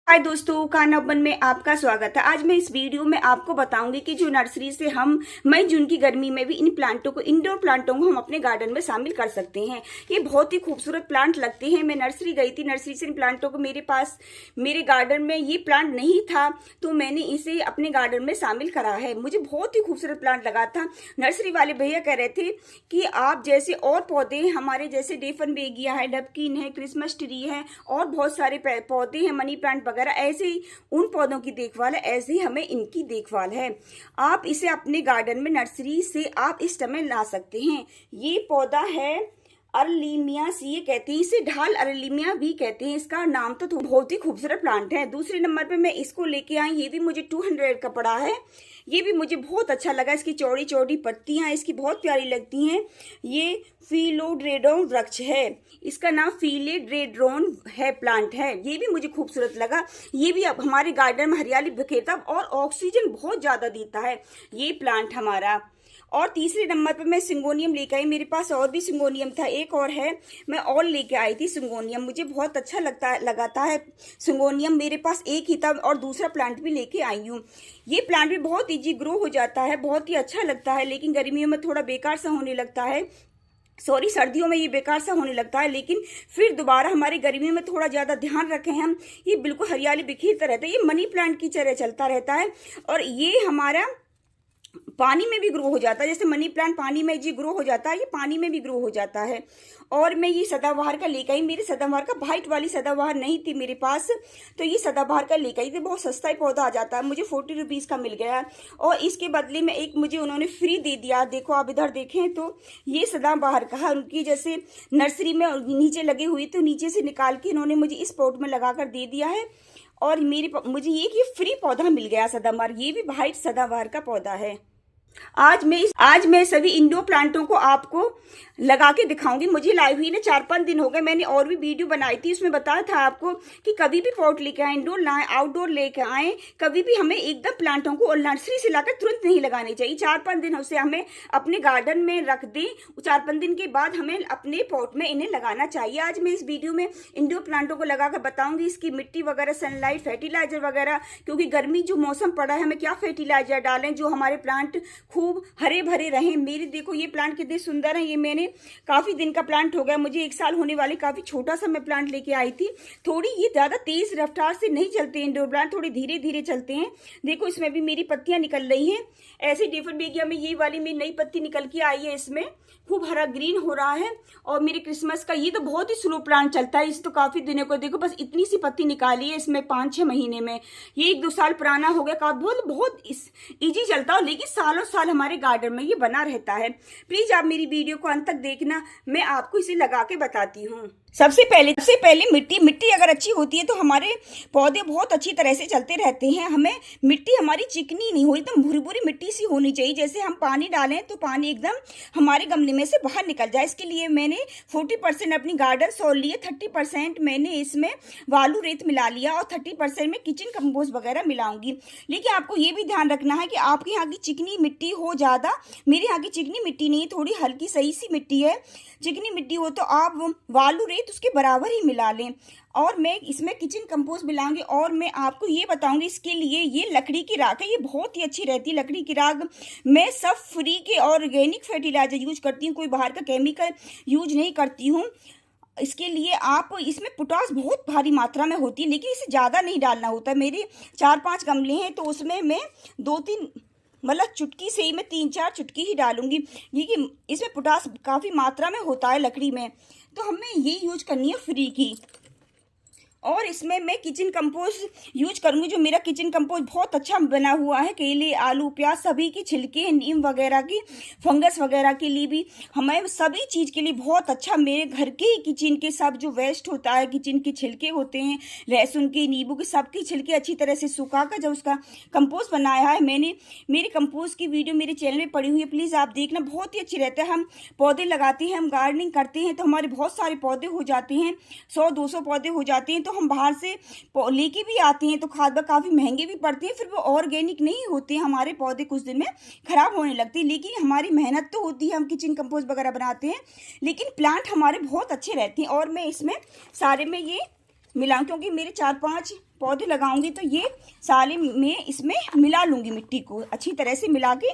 हाय दोस्तों, खाना वन में आपका स्वागत है। आज मैं इस वीडियो में आपको बताऊंगी कि जो नर्सरी से हम मई जून की गर्मी में भी इन प्लांटों को, इंडोर प्लांटों को हम अपने गार्डन में शामिल कर सकते हैं। ये बहुत ही खूबसूरत प्लांट लगते हैं। मैं नर्सरी गई थी, नर्सरी से इन प्लांटों को मेरे गार्डन में ये प्लांट नहीं था तो मैंने इसे अपने गार्डन में शामिल करा है। मुझे बहुत ही खूबसूरत प्लांट लगा था। नर्सरी वाले भैया कह रहे थे कि आप जैसे और पौधे हमारे जैसे डेफनबेगिया है, डबकिन है, क्रिसमस ट्री है और बहुत सारे पौधे हैं, मनी प्लांट वगैरह, ऐसे ही उन पौधों की देखभाल है, ऐसे ही हमें इनकी देखभाल है। आप इसे अपने गार्डन में नर्सरी से आप इस समय ला सकते हैं। ये पौधा है अरलिमिया ये कहते हैं, इसे ढाल अरलिमिया भी कहते हैं। इसका नाम तो बहुत ही खूबसूरत प्लांट है। दूसरे नंबर पे मैं इसको लेके आई, ये भी मुझे 200 का पड़ा है। ये भी मुझे बहुत अच्छा लगा। इसकी चौड़ी चौड़ी पत्तियां इसकी बहुत प्यारी लगती हैं। ये फिलोडेंड्रोन वृक्ष है, इसका नाम फिलोडेंड्रोन है, प्लांट है। ये भी मुझे खूबसूरत लगा। ये भी अब हमारे गार्डन में हरियाली बिखेरता और ऑक्सीजन बहुत ज्यादा देता है ये प्लांट हमारा। और तीसरे नंबर पर मैं सिंगोनियम लेके आई। मेरे पास और भी सिंगोनियम था, एक और है, मैं और लेके आई थी सिंगोनियम। मुझे बहुत अच्छा लगाता है सिंगोनियम। मेरे पास एक ही था और दूसरा प्लांट भी लेके आई हूँ। ये प्लांट भी बहुत ईजी ग्रो हो जाता है, बहुत ही अच्छा लगता है, लेकिन गर्मियों में थोड़ा बेकार सा होने लगता है। सर्दियों में ये बेकार सा होने लगता है, लेकिन फिर दोबारा हमारी गर्मियों में थोड़ा ज्यादा ध्यान रखें हम, ये बिल्कुल हरियाली बिखेरता रहता है। ये मनी प्लांट की तरह चलता रहता है और ये हमारा पानी में भी ग्रो हो जाता है। जैसे मनी प्लांट पानी में जी ग्रो हो जाता है, ये पानी में भी ग्रो हो जाता है। और मैं ये सदाबहार का लेकर आई। मेरे सदाबहार का व्हाइट वाली सदाबहार नहीं थी मेरे पास, तो ये सदाबहार का लेकर आई थी। बहुत सस्ता ही पौधा आ जाता है, मुझे 40 रुपीज का मिल गया। और इसके बदले में एक मुझे उन्होंने फ्री दे दिया। देखो आप इधर देखें तो ये सदाबहार का, उनकी जैसे नर्सरी में नीचे लगी हुई तो नीचे से निकाल के इन्होंने मुझे इस पॉट में लगाकर दे दिया है। और मुझे ये फ्री पौधा मिल गया सदाबहार। ये भी व्हाइट सदाबहार का पौधा है। आज मैं सभी इंडोर प्लांटों को आपको लगा के दिखाऊंगी। मुझे लाई हुई ने 4-5 दिन हो गए। मैंने और भी वीडियो बनाई थी, उसमें बताया था आपको कि कभी भी पॉट लेके आए, इंडोर लाएं, आउटडोर लेके आए, कभी भी हमें एकदम प्लांटों को नर्सरी से लाकर तुरंत नहीं लगाने चाहिए। 4-5 दिन उसे हमें अपने गार्डन में रख दें, 4-5 दिन के बाद हमें अपने पॉट में इन्हें लगाना चाहिए। आज मैं इस वीडियो में इंडोर प्लांटों को लगाकर बताऊंगी, इसकी मिट्टी वगैरह, सनलाइट, फर्टिलाइजर वगैरह, क्योंकि गर्मी जो मौसम पड़ा है, हमें क्या फर्टिलाइजर डालें जो हमारे प्लांट खूब हरे भरे रहें। मेरे देखो ये प्लांट कितने सुंदर है। ये मैंने काफी दिन का प्लांट हो गया, मुझे 1 साल होने वाली, काफी छोटा सा मैं प्लांट लेके आई थी। थोड़ी ये ज्यादा तेज रफ्तार से नहीं चलते इंडोर प्लांट, थोड़ी धीरे धीरे चलते हैं। देखो इसमें भी मेरी पत्तियां निकल रही हैं। ऐसे डेफनबेगिया में ये वाली मेरी नई पत्ती निकल के आई है, इसमें खूब हरा ग्रीन हो रहा है। और मेरे क्रिसमस का ये तो बहुत ही स्लो प्लांट चलता है, इस तो काफी दिनों को देखो बस इतनी सी पत्ती निकाली है इसमें 5-6 महीने में। ये 1-2 साल पुराना हो गया, बहुत इजी चलता है, लेकिन सालों साल हमारे गार्डन में ये बना रहता है। प्लीज आप मेरी वीडियो को अंत तक देखना, मैं आपको इसे लगा के बताती हूँ। सबसे पहले मिट्टी अगर अच्छी होती है तो हमारे पौधे बहुत अच्छी तरह से चलते रहते हैं। हमें मिट्टी हमारी चिकनी नहीं हो, एकदम भूरी भूरी मिट्टी सी होनी चाहिए। जैसे हम पानी डालें तो पानी एकदम हमारे गमले में से बाहर निकल जाए। इसके लिए मैंने 40% अपनी गार्डन सॉइल लिए, 30% मैंने इसमें बालू रेत मिला लिया और 30% में किचन कंपोस्ट वगैरह मिलाऊंगी। लेकिन आपको ये भी ध्यान रखना है कि आपके यहाँ की चिकनी मिट्टी हो ज्यादा, मेरे यहाँ की चिकनी मिट्टी नहीं, थोड़ी हल्की सही सी मिट्टी है। चिकनी मिट्टी हो तो आप बालू रेत उसके बराबर ही मिला लें। और मैं इसमें किचन कंपोस्ट मिलाऊंगी। और मैं आपको ये बताऊंगी, इसके लिए ये लकड़ी की राख है, ये बहुत ही अच्छी रहती है लकड़ी की राख। मैं सब फ्री के ऑर्गेनिक फर्टिलाइजर यूज करती हूँ, कोई बाहर का केमिकल यूज नहीं करती हूँ। इसके लिए आप इसमें पोटास बहुत भारी मात्रा में होती है, लेकिन इसे ज़्यादा नहीं डालना होता। मेरे 4-5 गमले हैं तो उसमें मैं 2-3 मतलब चुटकी से ही मैं 3-4 चुटकी ही डालूंगी। ये कि इसमें पोटास काफ़ी मात्रा में होता है लकड़ी में, तो हमें ये यूज करनी है फ्री की। और इसमें मैं किचन कंपोस्ट यूज करूंगी, जो मेरा किचन कंपोस्ट बहुत अच्छा बना हुआ है। केले, आलू, प्याज सभी की छिलके, नीम वगैरह की, फंगस वगैरह के लिए भी, हमें सभी चीज़ के लिए बहुत अच्छा। मेरे घर के ही किचन के सब जो वेस्ट होता है, किचन के छिलके होते हैं, लहसुन के, नींबू के, सबके छिलके अच्छी तरह से सुखाकर जब उसका कंपोस्ट बनाया है मैंने, मेरे कंपोस्ट की वीडियो मेरे चैनल में पड़ी हुई है, प्लीज़ आप देखना, बहुत ही अच्छी रहता है। हम पौधे लगाते हैं, हम गार्डनिंग करते हैं तो हमारे बहुत सारे पौधे हो जाते हैं, 100-200 पौधे हो जाते हैं। तो हम बाहर से लेके भी आते हैं तो खाद काफ़ी महंगे भी पड़ते हैं, फिर वो ऑर्गेनिक नहीं होते। हमारे पौधे कुछ दिन में खराब होने लगते हैं, लेकिन हमारी मेहनत तो होती है, हम किचन कंपोस्ट वगैरह बनाते हैं, लेकिन प्लांट हमारे बहुत अच्छे रहते हैं। और मैं इसमें सारे में ये मिलाऊं, क्योंकि मेरे 4-5 पौधे लगाऊंगी तो ये साले में इसमें मिला लूंगी मिट्टी को अच्छी तरह से मिला के।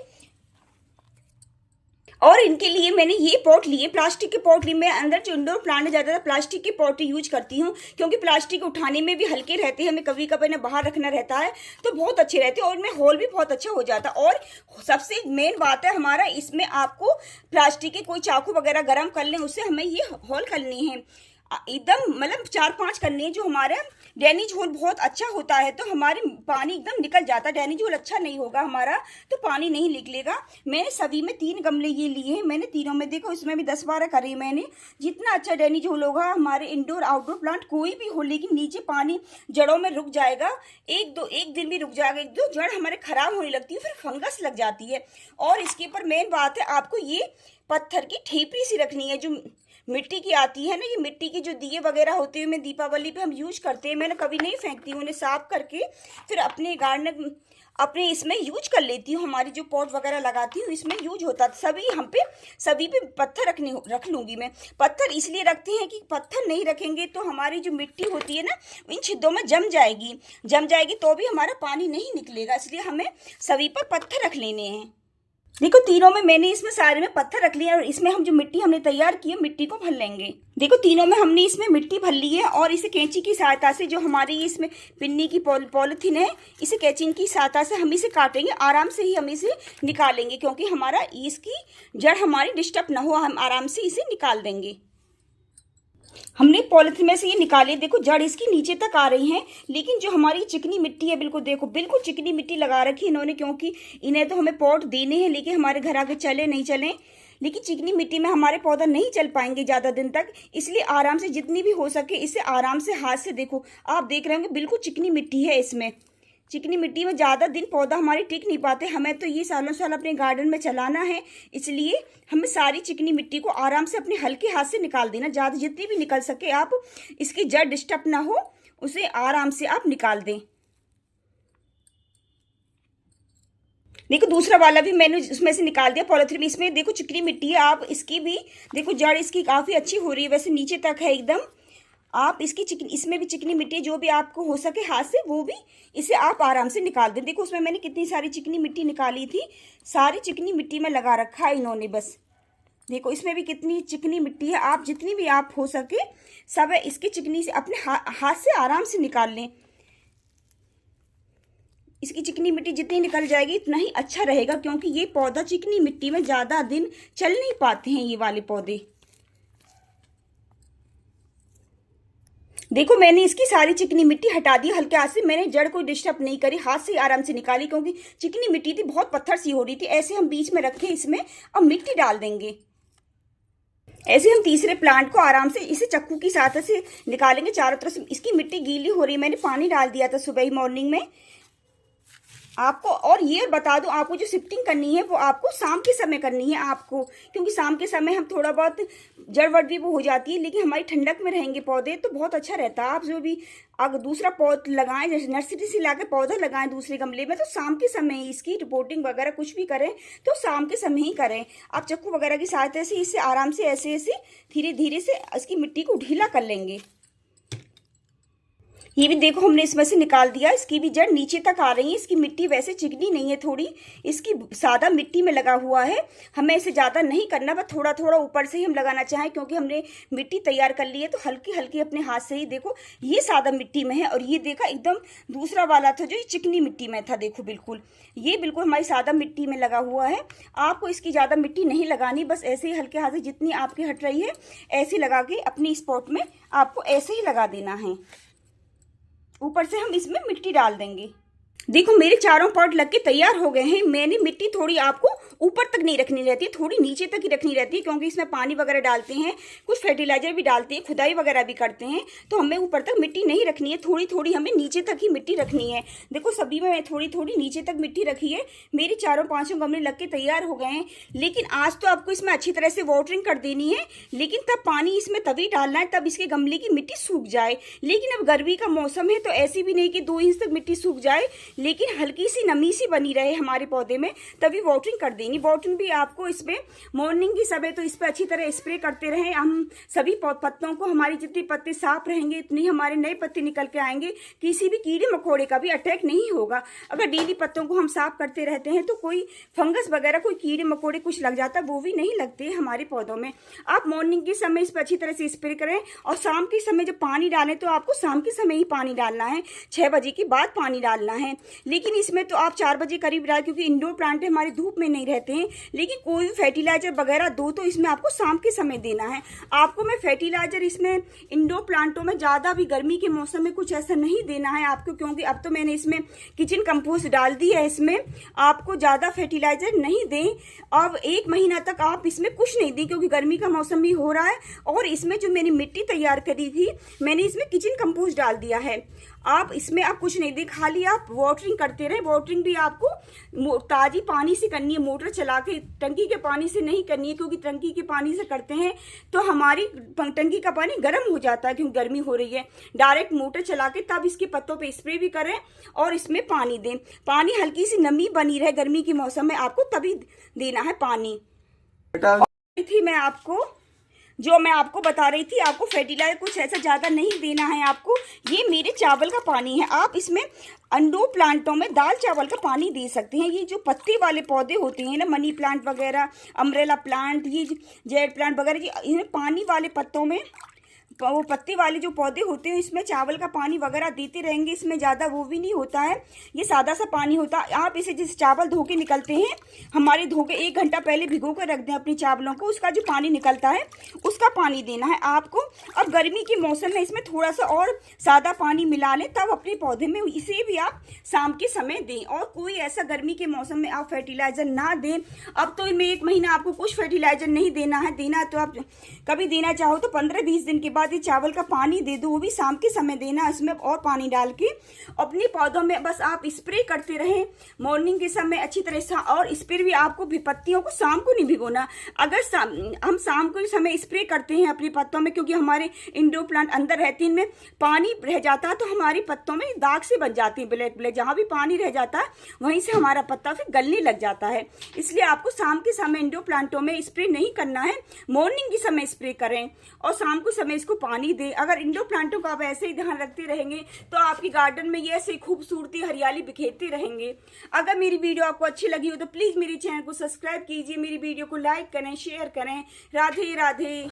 और इनके लिए मैंने ये पॉट लिए, प्लास्टिक के पॉट लिए। मैं अंदर जो इंडोर प्लांट ज़्यादातर प्लास्टिक के पॉट यूज करती हूँ, क्योंकि प्लास्टिक उठाने में भी हल्के रहते हैं, हमें कभी कभी ना बाहर रखना रहता है तो बहुत अच्छे रहते हैं और इनमें होल भी बहुत अच्छा हो जाता है। और सबसे मेन बात है हमारा, इसमें आपको प्लास्टिक के कोई चाकू वगैरह गर्म कर लें, उससे हमें ये होल करने हैं एकदम, मतलब 4-5 करने हैं। जो हमारा ड्रेनेज होल बहुत अच्छा होता है तो हमारे पानी एकदम निकल जाता है। ड्रेनेज होल अच्छा नहीं होगा हमारा तो पानी नहीं निकलेगा। मैंने सभी में 3 गमले ये लिए हैं, मैंने तीनों में देखो इसमें भी 10-12 करे मैंने। जितना अच्छा ड्रेनेज होल होगा हमारे इंडोर आउटडोर प्लांट कोई भी हो, लेकिन नीचे पानी जड़ों में रुक जाएगा, एक दिन भी रुक जाएगा, 1-2 जड़ हमारे खराब होने लगती है, फिर फंगस लग जाती है। और इसके ऊपर मेन बात है आपको ये पत्थर की ठेपरी सी रखनी है, जो मिट्टी की आती है ना, ये मिट्टी के जो दिए वगैरह होते हैं, मैं दीपावली पे हम यूज करते हैं, मैंने कभी नहीं फेंकती हूँ, उन्हें साफ करके फिर अपने गार्डन अपने इसमें यूज कर लेती हूँ। हमारी जो पॉट वगैरह लगाती हूँ इसमें यूज होता है। सभी पे पत्थर रख लूँगी मैं। पत्थर इसलिए रखते हैं कि पत्थर नहीं रखेंगे तो हमारी जो मिट्टी होती है ना इन छिद्रों में जम जाएगी तो भी हमारा पानी नहीं निकलेगा, इसलिए हमें सभी पर पत्थर रख लेने हैं। देखो तीनों में मैंने इसमें सारे में पत्थर रख लिया और इसमें हम जो मिट्टी हमने तैयार की है मिट्टी को भर लेंगे। देखो तीनों में हमने इसमें मिट्टी भर ली है और इसे कैंची की सहायता से, जो हमारी इसमें पिन्नी की पॉलिथीन है, इसे कैंची की सहायता से हम इसे काटेंगे, आराम से ही हम इसे निकालेंगे, क्योंकि हमारा इसकी जड़ हमारी डिस्टर्ब ना हो, हम आराम से इसे निकाल देंगे। हमने पॉलिथीन में से ये निकाले, देखो जड़ इसकी नीचे तक आ रही है, लेकिन जो हमारी चिकनी मिट्टी है बिल्कुल देखो बिल्कुल चिकनी मिट्टी लगा रखी है इन्होंने, क्योंकि इन्हें तो हमें पॉट देने हैं, लेकिन हमारे घर आगे चले नहीं चले, लेकिन चिकनी मिट्टी में हमारे पौधा नहीं चल पाएंगे ज़्यादा दिन तक, इसलिए आराम से जितनी भी हो सके इसे आराम से हाथ से, देखो आप देख रहे होंगे बिल्कुल चिकनी मिट्टी है इसमें। चिकनी मिट्टी में ज़्यादा दिन पौधा हमारे टिक नहीं पाते, हमें तो ये सालों साल अपने गार्डन में चलाना है, इसलिए हमें सारी चिकनी मिट्टी को आराम से अपने हल्के हाथ से निकाल देना, ज़्यादा जितनी भी निकल सके आप, इसकी जड़ डिस्टर्ब ना हो उसे आराम से आप निकाल दें। देखो दूसरा वाला भी मैंने उसमें से निकाल दिया पॉलिथीन में। इसमें देखो चिकनी मिट्टी है, आप इसकी भी देखो जड़ इसकी काफ़ी अच्छी हो रही है, वैसे नीचे तक है एकदम। आप इसमें भी चिकनी मिट्टी जो भी आपको हो सके हाथ से वो भी इसे आप आराम से निकाल दें। देखो उसमें मैंने कितनी सारी चिकनी मिट्टी निकाली थी, सारी चिकनी मिट्टी में लगा रखा है इन्होंने बस। देखो इसमें भी कितनी चिकनी मिट्टी है, आप जितनी भी आप हो सके सब इसकी चिकनी से अपने हाथ से आराम से निकाल लें। इसकी चिकनी मिट्टी जितनी निकल जाएगी इतना ही अच्छा रहेगा, क्योंकि ये पौधा चिकनी मिट्टी में ज़्यादा दिन चल नहीं पाते हैं ये वाले पौधे। देखो मैंने इसकी सारी चिकनी मिट्टी हटा दी हल्के हाथ से, मैंने जड़ को डिस्टर्ब नहीं करी, हाथ से आराम से निकाली, क्योंकि चिकनी मिट्टी थी बहुत पत्थर सी हो रही थी। ऐसे हम बीच में रखें इसमें और मिट्टी डाल देंगे। ऐसे हम तीसरे प्लांट को आराम से इसे चक्कू की सहायता से निकालेंगे चारों तरफ से। इसकी मिट्टी गीली हो रही है, मैंने पानी डाल दिया था सुबह ही मॉर्निंग में आपको। और ये बता दूं आपको जो शिफ्टिंग करनी है वो आपको शाम के समय करनी है आपको, क्योंकि शाम के समय हम थोड़ा बहुत जड़ वड़ भी वो हो जाती है, लेकिन हमारी ठंडक में रहेंगे पौधे तो बहुत अच्छा रहता है। आप जो भी अगर दूसरा पौध लगाएं, जैसे नर्सरी से लाके पौधा लगाएं दूसरे गमले में, तो शाम के समय ही इसकी रिपोर्टिंग वगैरह कुछ भी करें तो शाम के समय ही करें। आप चक्कू वगैरह की सहायता से इसे आराम से ऐसे धीरे धीरे से इसकी मिट्टी को ढीला कर लेंगे। ये भी देखो हमने इसमें से निकाल दिया, इसकी भी जड़ नीचे तक आ रही है। इसकी मिट्टी वैसे चिकनी नहीं है, थोड़ी इसकी सादा मिट्टी में लगा हुआ है, हमें इसे ज़्यादा नहीं करना, बस थोड़ा थोड़ा ऊपर से ही हम लगाना चाहें, क्योंकि हमने मिट्टी तैयार कर ली है तो हल्की हल्की अपने हाथ से ही। देखो ये सादा मिट्टी में है और ये देखा एकदम दूसरा वाला था जो चिकनी मिट्टी में था, देखो बिल्कुल ये बिल्कुल हमारी सादा मिट्टी में लगा हुआ है। आपको इसकी ज़्यादा मिट्टी नहीं लगानी, बस ऐसे ही हल्के हाथ से जितनी आपकी हट रही है ऐसे लगा के अपनी स्पॉट में आपको ऐसे ही लगा देना है। ऊपर से हम इसमें मिट्टी डाल देंगे। देखो मेरे चारों पॉट लग के तैयार हो गए हैं। मैंने मिट्टी थोड़ी आपको ऊपर तक नहीं रखनी रहती है, थोड़ी नीचे तक ही रखनी रहती है, क्योंकि इसमें पानी वगैरह डालते हैं, कुछ फर्टिलाइजर भी डालते हैं, खुदाई वगैरह भी करते हैं, तो हमें ऊपर तक मिट्टी नहीं रखनी है, थोड़ी थोड़ी हमें नीचे तक ही मिट्टी रखनी है। देखो सभी में मैं थोड़ी थोड़ी नीचे तक मिट्टी रखी है। मेरे चारों पांचों गमले लग के तैयार हो गए हैं, लेकिन आज तो आपको इसमें अच्छी तरह से वाटरिंग कर देनी है, लेकिन तब पानी इसमें तभी डालना है तब इसके गमले की मिट्टी सूख जाए। लेकिन अब गर्मी का मौसम है तो ऐसी भी नहीं कि 2 इंच तक मिट्टी सूख जाए, लेकिन हल्की सी नमी सी बनी रहे हमारे पौधे में तभी वाटरिंग कर देंगे। वाटरिंग भी आपको इसमें मॉर्निंग की समय तो इस पर अच्छी तरह स्प्रे करते रहे। हम सभी पत्तों को, हमारी जितनी पत्ते साफ रहेंगे उतनी हमारे नए पत्ते निकल के आएंगे, किसी भी कीड़े मकोड़े का भी अटैक नहीं होगा। अगर डेली पत्तों को हम साफ करते रहते हैं तो कोई फंगस वगैरह, कोई कीड़े मकोड़े कुछ लग जाता है वो भी नहीं लगते हमारे पौधों में। आप मॉर्निंग के समय इस पर अच्छी तरह से स्प्रे करें और शाम के समय जब पानी डालें तो आपको शाम के समय ही पानी डालना है, 6 बजे के बाद पानी डालना है। लेकिन इसमें तो आप 4 बजे करीब डालें, क्योंकि इंडोर प्लांट हमारे धूप में नहीं रहते हैं। लेकिन कोई भी फर्टिलाइजर वगैरह दो तो इसमें आपको शाम के समय देना है। आपको मैं फर्टिलाइजर इसमें इंडोर प्लांटों में ज़्यादा भी गर्मी के मौसम में कुछ ऐसा नहीं देना है आपको, क्योंकि अब तो मैंने इसमें किचन कंपोस्ट डाल दी है। इसमें आपको ज़्यादा फर्टिलाइजर नहीं दें। अब 1 महीना तक आप इसमें कुछ नहीं दें, क्योंकि गर्मी का मौसम भी हो रहा है। और इसमें जो मैंने मिट्टी तैयार करी थी, मैंने इसमें किचन कंपोस्ट डाल दिया है। आप इसमें आप कुछ नहीं दें, खाली आप वाटरिंग करते रहे। वाटरिंग भी आपको ताजी पानी से करनी है, मोटर चला के, टंकी के पानी से नहीं करनी है, क्योंकि टंकी के पानी से करते हैं तो हमारी टंकी का पानी गर्म हो जाता है, क्योंकि गर्मी हो रही है। डायरेक्ट मोटर चला के तब इसके पत्तों पे स्प्रे भी करें और इसमें पानी दें। पानी हल्की सी नमी बनी रहे गर्मी के मौसम में, आपको तभी देना है पानी। थी मैं आपको बता रही थी, आपको फर्टिलाइजर कुछ ऐसा ज़्यादा नहीं देना है आपको। ये मेरे चावल का पानी है। आप इसमें इंडोर प्लांटों में दाल चावल का पानी दे सकते हैं। ये जो पत्ते वाले पौधे होते हैं ना, मनी प्लांट वगैरह, अम्ब्रेला प्लांट, ये जेड प्लांट वगैरह, ये पानी वाले पत्तों में, वो पत्ते वाले जो पौधे होते हैं इसमें चावल का पानी वगैरह देते रहेंगे। इसमें ज़्यादा वो भी नहीं होता है, ये सादा सा पानी होता है। आप इसे जैसे चावल धो के निकलते हैं, हमारे धो के 1 घंटा पहले भिगो कर रख दें अपने चावलों को, उसका जो पानी निकलता है उसका पानी देना है आपको। अब गर्मी के मौसम में इसमें थोड़ा सा और सादा पानी मिला लें, तब अपने पौधे में इसे भी आप शाम के समय दें। और कोई ऐसा गर्मी के मौसम में आप फर्टिलाइजर ना दें। अब तो इनमें 1 महीना आपको कुछ फर्टिलाइजर नहीं देना है। देना तो आप कभी देना चाहो तो 15-20 दिन के बाद ये चावल का पानी दे दो, वो भी शाम के समय देना। इसमें और पानी डाल के अपने पौधों में बस आप स्प्रे करते रहें मॉर्निंग के समय अच्छी तरह से। और स्प्रे भी आपको पत्तियों को शाम को नहीं भिगोना। अगर हम शाम को समय स्प्रे करते हैं अपने पत्तों में, क्योंकि हमारे इंडोर प्लांट अंदर रहते हैं, इनमें पानी रह जाता है तो हमारे पत्तों में दाग से बच जाते हैं, ब्लैक ब्लैक। जहां भी पानी रह जाता है वहीं से हमारा पत्ता फिर गलने लग जाता है। इसलिए आपको शाम के समय इंडोर प्लांटों में स्प्रे नहीं करना है, मॉर्निंग के समय स्प्रे करें और शाम को समय इसको पानी दे। अगर इंडोर प्लांटों का आप ऐसे ही ध्यान रखते रहेंगे तो आपकी गार्डन में ये ऐसे खूबसूरती, हरियाली बिखेरते रहेंगे। अगर मेरी वीडियो आपको अच्छी लगी हो तो प्लीज मेरे चैनल को सब्सक्राइब कीजिए, मेरी वीडियो को लाइक करें, शेयर करें। राधे राधे।